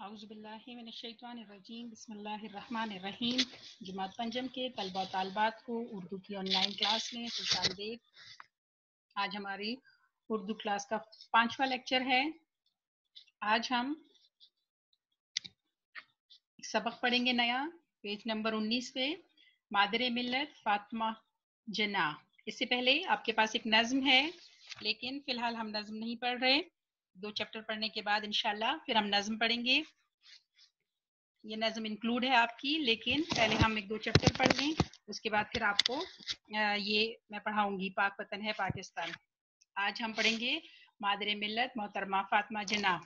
اعوذ باللہ من الشیطان الرجیم بسم اللہ الرحمن الرحیم. جماعت پنجم کے طلبہ و طالبات کو اردو کی آن لائن کلاس میں خوش آمدید. آج ہماری اردو کلاس کا 5واں لیکچر ہے. آج ہم ایک سبق پڑھیں گے نیا، پیج نمبر 19 پہ، مادر ملت فاطمہ جناح. اس سے پہلے آپ کے پاس ایک نظم ہے، لیکن فی الحال ہم نظم نہیں پڑھ رہے. 2 چیپٹر پڑھنے کے بعد انشاءاللہ پھر ہم نظم پڑھیں گے. یہ نظم انکلوڈ ہے آپ کی، لیکن پہلے ہم 1-2 چیپٹر پڑھ لیں، اس کے بعد پھر آپ کو یہ میں پڑھاؤں گی. پاک وطن ہے پاکستان. آج ہم پڑھیں گے مادر ملت محترمہ فاطمہ جناح.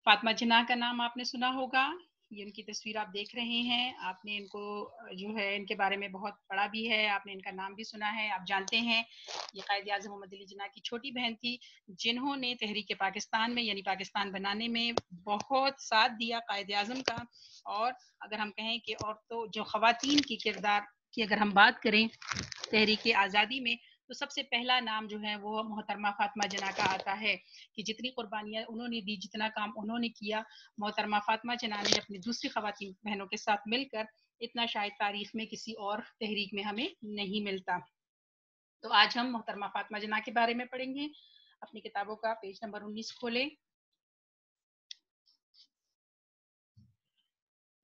فاطمہ جناح کا نام آپ نے سنا ہوگا. یہ ان کی تصویر آپ دیکھ رہے ہیں. آپ نے ان کو جو ہے ان کے بارے میں بہت پڑھا بھی ہے، آپ نے ان کا نام بھی سنا ہے. آپ جانتے ہیں یہ قائد اعظم محمد علی جناح کی چھوٹی بہن تھی، جنہوں نے تحریک پاکستان میں یعنی پاکستان بنانے میں بہت ساتھ دیا قائد اعظم کا. اور اگر ہم کہیں کہ عورتوں جو خواتین کی کردار کی اگر ہم بات کریں تحریک آزادی میں، تو سب سے پہلا نام جو ہے وہ محترمہ فاطمہ جناح کا آتا ہے کہ جتنی قربانیاں انہوں نے دی، جتنا کام انہوں نے کیا، محترمہ فاطمہ جناح نے اپنی دوسری خواتین بہنوں کے ساتھ مل کر اتنا شاید تاریخ میں کسی اور تحریک میں ہمیں نہیں ملتا. تو آج ہم محترمہ فاطمہ جناح کے بارے میں پڑھیں گے. اپنی کتابوں کا پیج نمبر 19 کھولیں.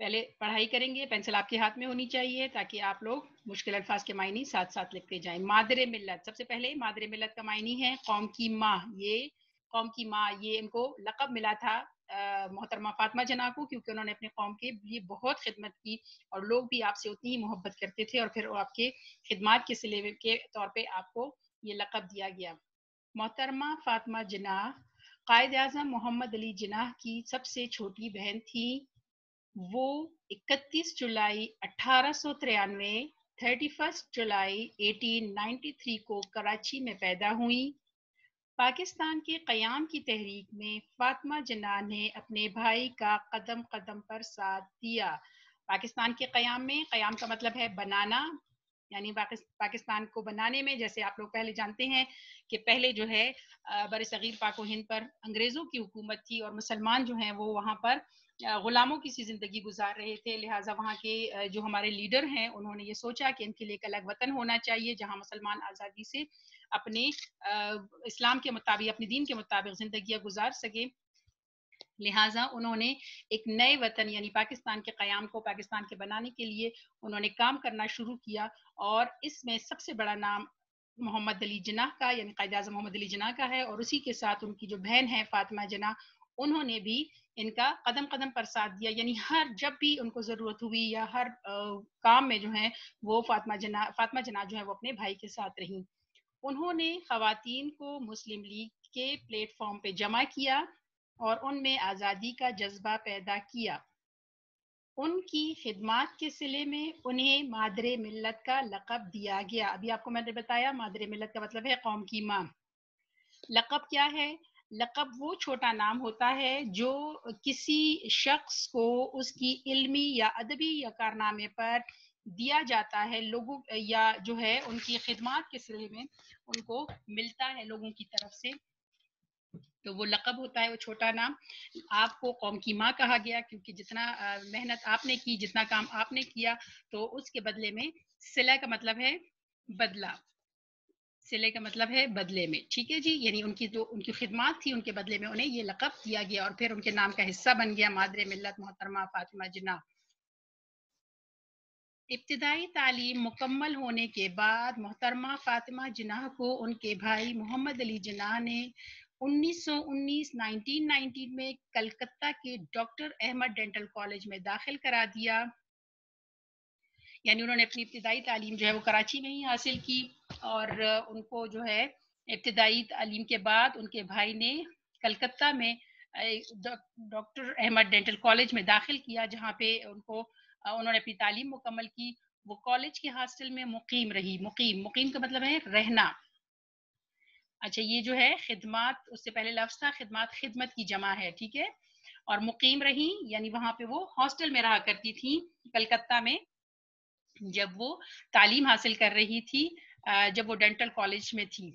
پہلے پڑھائی کریں گے، پینسل آپ کے ہاتھ میں ہونی چاہیے تاکہ آپ لوگ مشکل الفاظ کے معنی ساتھ ساتھ لکھتے جائیں. مادر ملت، سب سے پہلے مادر ملت کا معنی ہے قوم کی ماں. یہ قوم کی ماں، یہ ان کو لقب ملا تھا محترمہ فاطمہ جناح کو، کیونکہ انہوں نے اپنے قوم کے لیے بہت خدمت کی اور لوگ بھی آپ سے اتنی ہی محبت کرتے تھے، اور پھر آپ کے خدمات کے صلے کے طور پہ آپ کو یہ لقب دیا گیا. محترمہ فاطمہ جناح قائد اعظم محمد علی جناح کی سب سے چھوٹی بہن تھی. وہ 31 جولائی 1893 31 جولائی 1893 کو کراچی میں پیدا ہوئی. پاکستان کے قیام کی تحریک میں فاطمہ جناح نے اپنے بھائی کا قدم قدم پر ساتھ دیا. پاکستان کے قیام میں، قیام کا مطلب ہے بنانا، یعنی پاکستان کو بنانے میں جیسے آپ لوگ پہلے جانتے ہیں کہ پہلے جو ہے بر صغیر پاک و ہند پر انگریزوں کی حکومت تھی اور مسلمان جو ہیں وہ وہاں پر غلاموں کی سی زندگی گزار رہے تھے. لہٰذا وہاں کے جو ہمارے لیڈر ہیں انہوں نے یہ سوچا کہ ان کے لیے ایک الگ وطن ہونا چاہیے جہاں مسلمان آزادی سے اپنے اسلام کے مطابق، اپنے دین کے مطابق زندگیاں گزار سکے. لہٰذا انہوں نے ایک نئے وطن یعنی پاکستان کے قیام کو، پاکستان کے بنانے کے لیے انہوں نے کام کرنا شروع کیا. اور اس میں سب سے بڑا نام محمد علی جناح کا یعنی قائد اعظم محمد علی جناح کا ہے، اور اسی کے ساتھ ان کی جو بہن ہے فاطمہ جناح، انہوں نے بھی ان کا قدم قدم پر ساتھ دیا. یعنی ہر جب بھی ان کو ضرورت ہوئی یا ہر کام میں جو ہے وہ فاطمہ جناح جو ہے وہ اپنے بھائی کے ساتھ رہیں. انہوں نے خواتین کو مسلم لیگ کے پلیٹ فارم پہ جمع کیا اور ان میں آزادی کا جذبہ پیدا کیا. ان کی خدمات کے صلے میں انہیں مادر ملت کا لقب دیا گیا. ابھی آپ کو میں نے بتایا مادر ملت کا مطلب ہے قوم کی ماں. لقب کیا ہے؟ لقب وہ چھوٹا نام ہوتا ہے جو کسی شخص کو اس کی علمی یا ادبی یا کارنامے پر دیا جاتا ہے لوگوں، یا جو ہے ان کی خدمات کے سلسلے میں ان کو ملتا ہے لوگوں کی طرف سے، تو وہ لقب ہوتا ہے، وہ چھوٹا نام. آپ کو قوم کی ماں کہا گیا کیونکہ جتنا محنت آپ نے کی، جتنا کام آپ نے کیا، تو اس کے بدلے میں صلہ کا مطلب ہے بدلہ، صلے کا مطلب ہے بدلے میں. ٹھیک ہے جی، یعنی ان کی جو ان کی خدمات تھی ان کے بدلے میں انہیں یہ لقب دیا گیا اور پھر ان کے نام کا حصہ بن گیا مادر ملت محترمہ فاطمہ جناح. ابتدائی تعلیم مکمل ہونے کے بعد محترمہ فاطمہ جناح کو ان کے بھائی محمد علی جناح نے 1919 میں کلکتہ کے ڈاکٹر احمد ڈینٹل کالج میں داخل کرا دیا. یعنی انہوں نے اپنی ابتدائی تعلیم جو ہے وہ کراچی میں ہی حاصل کی، اور ان کو جو ہے ابتدائی تعلیم کے بعد ان کے بھائی نے کلکتہ میں ڈاکٹر احمد ڈینٹل کالج میں داخل کیا، جہاں پہ انہوں نے اپنی تعلیم مکمل کی. وہ کالج کے ہاسٹل میں مقیم رہی. مقیم کا مطلب ہے رہنا. اچھا، یہ جو ہے خدمات، اس سے پہلے لفظ تھا خدمات، خدمت کی جمع ہے، ٹھیک ہے. اور مقیم رہی یعنی وہاں پہ وہ ہاسٹل میں رہا کرتی تھی کلکتہ میں جب وہ تعلیم حاصل کر رہی تھی، جب وہ ڈینٹل کالج میں تھی.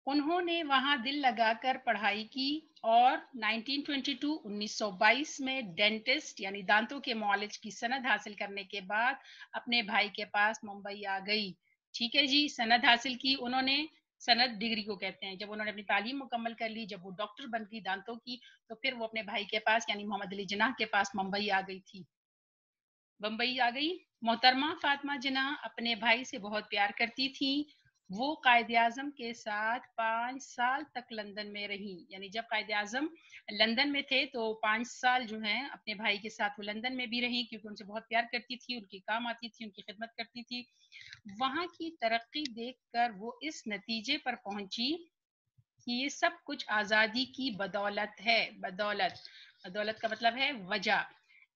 انہوں نے وہاں دل لگا کر پڑھائی کی اور 1922 میں ڈینٹسٹ یعنی دانتوں کے معالج کی سند حاصل کرنے کے بعد اپنے بھائی کے پاس ممبئی آ گئی. ٹھیک ہے جی, سند حاصل کی انہوں نے, سند ڈگری کو کہتے ہیں. جب انہوں نے اپنی تعلیم مکمل کر لی, جب وہ ڈاکٹر بن گئی دانتوں کی, تو پھر وہ اپنے بھائی کے پاس یعنی محمد علی جناح کے پاس ممبئی آ گئی تھی. بمبئی آ گئی. محترمہ فاطمہ جناح اپنے بھائی سے بہت پیار کرتی تھیں. وہ قائد اعظم کے ساتھ 5 سال تک لندن میں رہی. یعنی جب قائد اعظم لندن میں تھے تو 5 سال جو ہیں اپنے بھائی کے ساتھ وہ لندن میں بھی رہی, کیونکہ ان سے بہت پیار کرتی تھی, ان کی کام آتی تھی, ان کی خدمت کرتی تھی. وہاں کی ترقی دیکھ کر وہ اس نتیجے پر پہنچی کہ یہ سب کچھ آزادی کی بدولت ہے. بدولت کا مطلب ہے وجہ.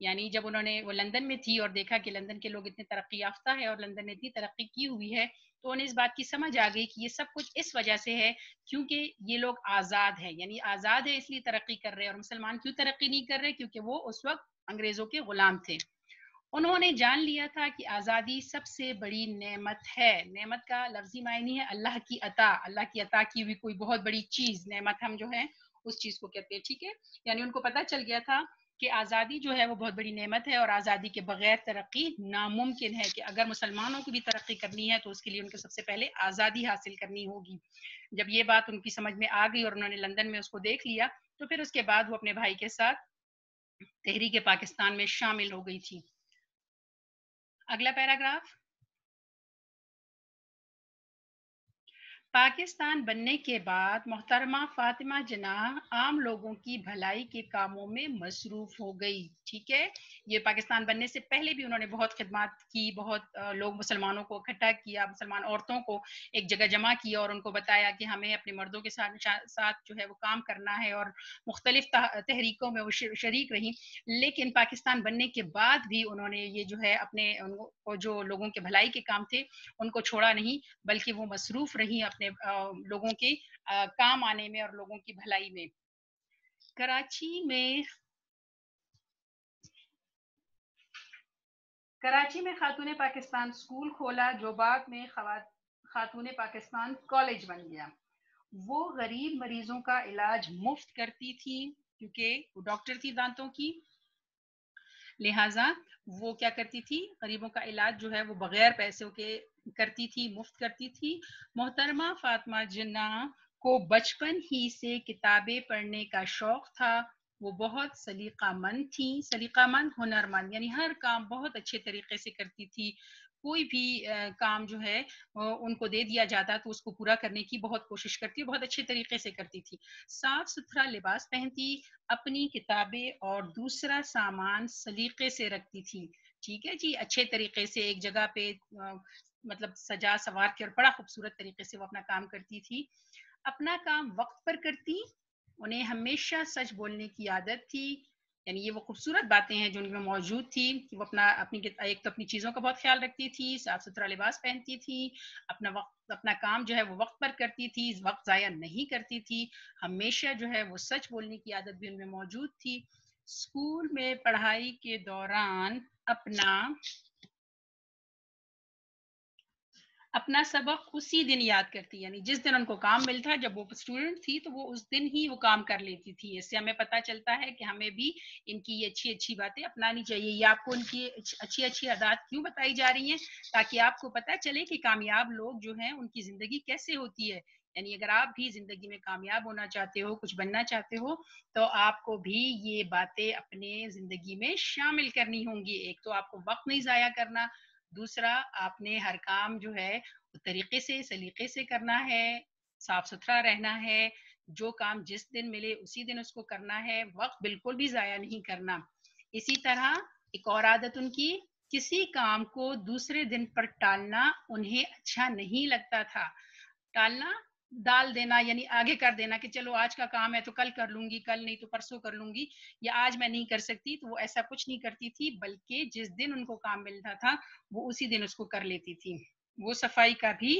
یعنی جب انہوں نے, وہ لندن میں تھی اور دیکھا کہ لندن کے لوگ اتنے ترقی یافتہ ہے اور لندن نے اتنی ترقی کی ہوئی ہے, تو انہیں اس بات کی سمجھ آ گئی کہ یہ سب کچھ اس وجہ سے ہے کیونکہ یہ لوگ آزاد ہیں. یعنی آزاد ہے اس لیے ترقی کر رہے ہیں. اور مسلمان کیوں ترقی نہیں کر رہے؟ کیونکہ وہ اس وقت انگریزوں کے غلام تھے. انہوں نے جان لیا تھا کہ آزادی سب سے بڑی نعمت ہے. نعمت کا لفظی معنی ہے اللہ کی عطا, اللہ کی عطا کی ہوئی کوئی بہت بڑی چیز. نعمت ہم جو ہے اس چیز کو کہتے ہیں. ٹھیک ہے, یعنی ان کو پتا چل گیا تھا کہ آزادی جو ہے وہ بہت بڑی نعمت ہے اور آزادی کے بغیر ترقی ناممکن ہے. کہ اگر مسلمانوں کو بھی ترقی کرنی ہے تو اس کے لیے ان کو سب سے پہلے آزادی حاصل کرنی ہوگی. جب یہ بات ان کی سمجھ میں آ گئی اور انہوں نے لندن میں اس کو دیکھ لیا, تو پھر اس کے بعد وہ اپنے بھائی کے ساتھ تحریک پاکستان میں شامل ہو گئی تھی. اگلا پیراگراف. پاکستان بننے کے بعد محترمہ فاطمہ جناح عام لوگوں کی بھلائی کے کاموں میں مصروف ہو گئی. ٹھیک ہے, یہ پاکستان بننے سے پہلے بھی انہوں نے بہت خدمات کی, بہت لوگ مسلمانوں کو اکٹھا کیا, مسلمان عورتوں کو ایک جگہ جمع کیا اور ان کو بتایا کہ ہمیں اپنے مردوں کے ساتھ جو ہے وہ کام کرنا ہے, اور مختلف تحریکوں میں وہ شریک رہی. لیکن پاکستان بننے کے بعد بھی انہوں نے یہ جو ہے اپنے جو لوگوں کے بھلائی کے کام تھے ان کو چھوڑا نہیں, بلکہ وہ مصروف رہی اپنے لوگوں کے کام آنے میں اور لوگوں کی بھلائی میں. کراچی میں خاتون پاکستان سکول کھولا, جو بعد میں خاتون پاکستان کالج بن گیا. وہ غریب مریضوں کا علاج مفت کرتی تھی کیونکہ وہ ڈاکٹر تھی دانتوں کی, لہٰذا وہ کیا کرتی تھی, غریبوں کا علاج جو ہے وہ بغیر پیسوں کے کرتی تھی, مفت کرتی تھی. محترمہ فاطمہ جناح کو بچپن ہی سے کتابیں پڑھنے کا شوق تھا. وہ بہت سلیقہ مند تھیں, سلیقہ مند, ہنرمند, یعنی ہر کام بہت اچھے طریقے سے کرتی تھی. کوئی بھی کام جو ہے ان کو دے دیا جاتا تو اس کو پورا کرنے کی بہت کوشش کرتی, بہت اچھے طریقے سے کرتی تھی. صاف ستھرا لباس پہنتی, اپنی کتابیں اور دوسرا سامان سلیقے سے رکھتی تھی. ٹھیک ہے جی, اچھے طریقے سے ایک جگہ پہ مطلب سجا سوار کے اور بڑا خوبصورت طریقے سے وہ اپنا کام کرتی تھی. اپنا کام وقت پر کرتی, انہیں ہمیشہ سچ بولنے کی عادت تھی. یعنی یہ وہ خوبصورت باتیں ہیں جو ان میں موجود تھی کہ وہ ایک تو اپنی چیزوں کا بہت خیال رکھتی تھی, صاف ستھرا لباس پہنتی تھی, اپنا کام جو ہے وہ وقت پر کرتی تھی, وقت ضائع نہیں کرتی تھی. ہمیشہ جو ہے وہ سچ بولنے کی عادت بھی ان میں موجود تھی. اسکول میں پڑھائی کے دوران اپنا سبق اسی دن یاد کرتی, یعنی جس دن ان کو کام ملتا, جب وہ اسٹوڈنٹ تھی تو وہ اس دن ہی وہ کام کر لیتی تھی. اس سے ہمیں پتہ چلتا ہے کہ ہمیں بھی ان کی یہ اچھی اچھی باتیں اپنانی چاہیے. یہ آپ کو ان کی اچھی اچھی عادات کیوں بتائی جا رہی ہیں؟ تاکہ آپ کو پتہ چلے کہ کامیاب لوگ جو ہیں ان کی زندگی کیسے ہوتی ہے. یعنی اگر آپ بھی زندگی میں کامیاب ہونا چاہتے ہو, کچھ بننا چاہتے ہو, تو آپ کو بھی یہ باتیں اپنے زندگی میں شامل کرنی ہوں گی. ایک تو آپ کو وقت نہیں ضائع کرنا, دوسرا آپ نے ہر کام جو ہے طریقے سے سلیقے سے کرنا ہے, صاف ستھرا رہنا ہے, جو کام جس دن ملے اسی دن اس کو کرنا ہے, وقت بالکل بھی ضائع نہیں کرنا. اسی طرح ایک اور عادت ان کی, کسی کام کو دوسرے دن پر ٹالنا انہیں اچھا نہیں لگتا تھا. ٹالنا, ڈال دینا, یعنی آگے کر دینا کہ چلو آج کا کام ہے تو کل کر لوں گی, کل نہیں تو پرسوں کر لوں گی, یا آج میں نہیں کر سکتی. تو وہ ایسا کچھ نہیں کرتی تھی, بلکہ جس دن ان کو کام ملتا تھا وہ اسی دن اس کو کر لیتی تھی. وہ صفائی کا بھی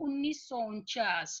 1949,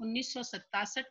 1967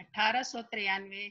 1893,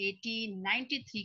1893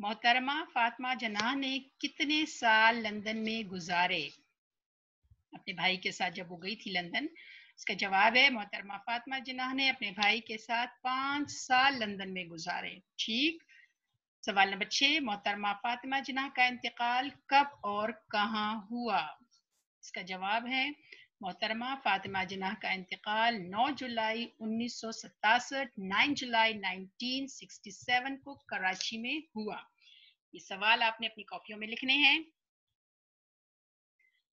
محترمہ فاطمہ جناح نے کتنے سال لندن میں گزارے؟ اپنے بھائی کے ساتھ جب وہ گئی تھی لندن، اس کا جواب ہے محترمہ فاطمہ جناح نے اپنے بھائی کے ساتھ 5 سال لندن میں گزارے. ٹھیک. سوال نمبر 6، محترمہ فاطمہ جناح کا انتقال کب اور کہاں ہوا؟ اس کا جواب ہے محترمہ فاطمہ جناح کا انتقال 9 جولائی 1967 9 جولائی 1967 کو کراچی میں ہوا. یہ سوال آپ نے اپنی کاپیوں میں لکھنے ہیں.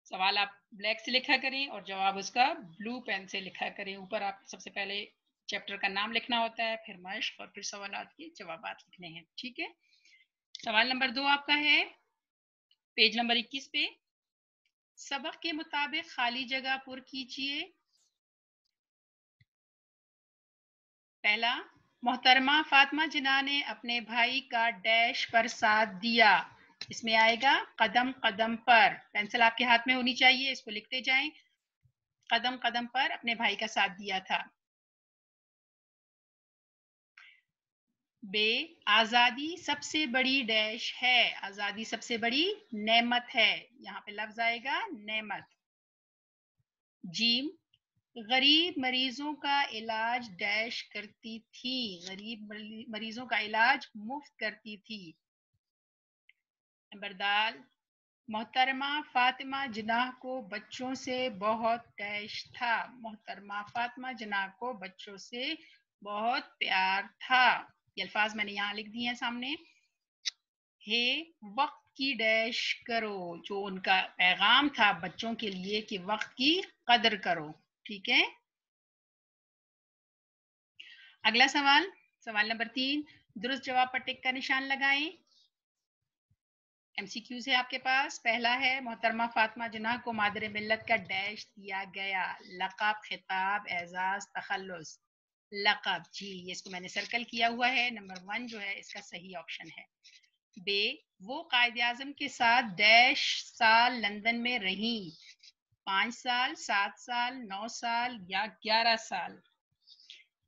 سوال آپ بلیک سے لکھا کریں اور جواب اس کا بلو پین سے لکھا کریں. اوپر آپ سب سے پہلے چیپٹر کا نام لکھنا ہوتا ہے، پھر مشق اور پھر سوالات کے جوابات لکھنے ہیں. ٹھیک ہے. سوال نمبر 2 آپ کا ہے پیج نمبر 21 پہ. سبق کے مطابق خالی جگہ پر کیجیے. پہلا، محترمہ فاطمہ جناح نے اپنے بھائی کا ڈیش پر ساتھ دیا. اس میں آئے گا قدم قدم پر. پینسل آپ کے ہاتھ میں ہونی چاہیے، اس کو لکھتے جائیں. قدم قدم پر اپنے بھائی کا ساتھ دیا تھا. بے، آزادی سب سے بڑی ڈیش ہے. آزادی سب سے بڑی نعمت ہے. یہاں پہ لفظ آئے گا نعمت. جیم، غریب مریضوں کا علاج ڈیش کرتی تھی. غریب مریضوں کا علاج مفت کرتی تھی. نمبر دال، محترمہ فاطمہ جناح کو بچوں سے بہت ڈیش تھا. محترمہ فاطمہ جناح کو بچوں سے بہت پیار تھا. یہ الفاظ میں نے یہاں لکھ دیے ہیں سامنے. ہے، وقت کی ڈیش کرو. جو ان کا پیغام تھا بچوں کے لیے کہ وقت کی قدر کرو. ٹھیک ہے. اگلا سوال، سوال نمبر 3، درست جواب پر ٹک کا نشان لگائیں. ایم سی کیوز ہے آپ کے پاس. پہلا ہے محترمہ فاطمہ جناح کو مادر ملت کا ڈیش دیا گیا. لقب، خطاب، اعزاز، تخلص. لقب. جی، اس کو میں نے سرکل کیا ہوا ہے. نمبر 1 جو ہے اس کا صحیح آپشن ہے. بے، وہ قائد اعظم کے ساتھ ڈیش سال لندن میں رہیں. 5 سال، 7 سال، 9 سال یا 11 سال.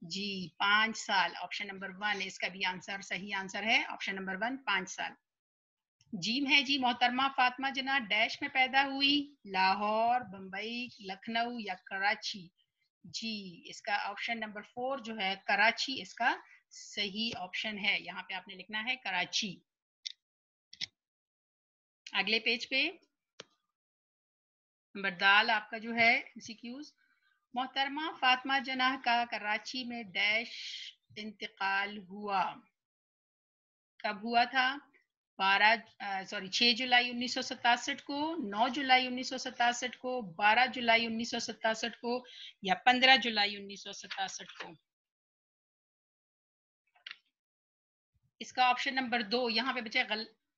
جی 5 سال. آپشن نمبر 1 اس کا بھی آنسر صحیح آنسر ہے. آپشن نمبر 1 5 سال. جیم ہے جی، محترمہ فاطمہ جناح ڈیش میں پیدا ہوئی. لاہور، بمبئی، لکھنؤ یا کراچی. جی، اس کا آپشن نمبر 4 جو ہے کراچی اس کا صحیح آپشن ہے. یہاں پہ آپ نے لکھنا ہے کراچی. اگلے پیج پہ نمبر دال آپ کا جو ہے MCQs. محترمہ فاطمہ جناح کا کراچی میں ڈیش انتقال ہوا. کب ہوا تھا؟ 6 جولائی 1967 کو، 9 جولائی 1967 کو، 12 جولائی 1967 کو یا 15 جولائی 1967 کو. اس کا آپشن نمبر 2 یہاں پہ بچے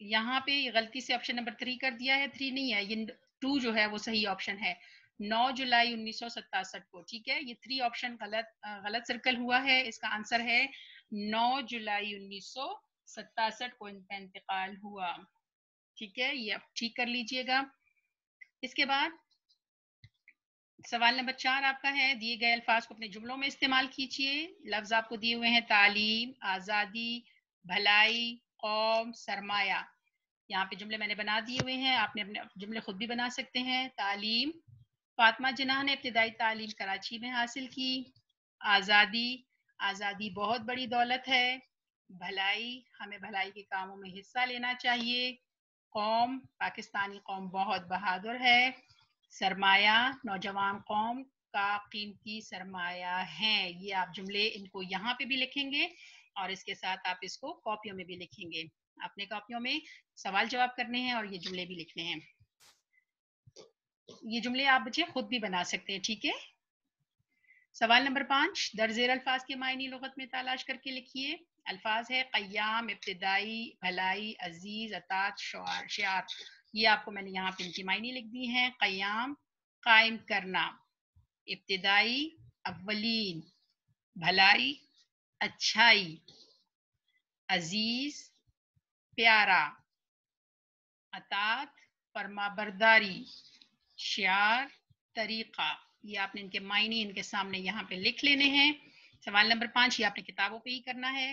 یہاں پہ غلطی سے آپشن نمبر 3 کر دیا ہے. 3 نہیں ہے، یہ 2 جو ہے وہ صحیح آپشن ہے. 9 جولائی 1967 کو. ٹھیک ہے، یہ 3 آپشن غلط سرکل ہوا ہے. اس کا آنسر ہے 9 جولائی 1967 کو ان کا انتقال ہوا. ٹھیک ہے، یہ آپ ٹھیک کر لیجئے گا. اس کے بعد سوال نمبر 4 آپ کا ہے. دیے گئے الفاظ کو اپنے جملوں میں استعمال کیجیے. لفظ آپ کو دیے ہوئے ہیں تعلیم، آزادی، بھلائی، قوم، سرمایہ. یہاں پہ جملے میں نے بنا دیے ہوئے ہیں، آپ نے اپنے جملے خود بھی بنا سکتے ہیں. تعلیم، فاطمہ جناح نے ابتدائی تعلیم کراچی میں حاصل کی. آزادی، آزادی بہت بڑی دولت ہے. بھلائی، ہمیں بھلائی کے کاموں میں حصہ لینا چاہیے. قوم، پاکستانی قوم بہت بہادر ہے. سرمایہ، نوجوان قوم کا قیمتی سرمایہ ہیں. یہ آپ جملے ان کو یہاں پہ بھی لکھیں گے اور اس کے ساتھ آپ اس کو کاپیوں میں بھی لکھیں گے. اپنے کاپیوں میں سوال جواب کرنے ہیں اور یہ جملے بھی لکھنے ہیں. یہ جملے آپ بچے خود بھی بنا سکتے ہیں. ٹھیک ہے. سوال نمبر 5، درج ذیل الفاظ کے معنی لغت میں تلاش کر کے لکھیے. الفاظ ہے قیام، ابتدائی، بھلائی، عزیز، اطاعت، شعار. یہ آپ کو میں نے یہاں پہ ان کی معنی لکھ دی ہیں. قیام، قائم کرنا. ابتدائی، اولین. بھلائی، اچھائی. عزیز، پیارا. اطاعت، فرما برداری. شعار، طریقہ. یہ آپ نے ان کے معنی ان کے سامنے یہاں پہ لکھ لینے ہیں. سوال نمبر 5 یہ آپ نے کتابوں پہ ہی کرنا ہے.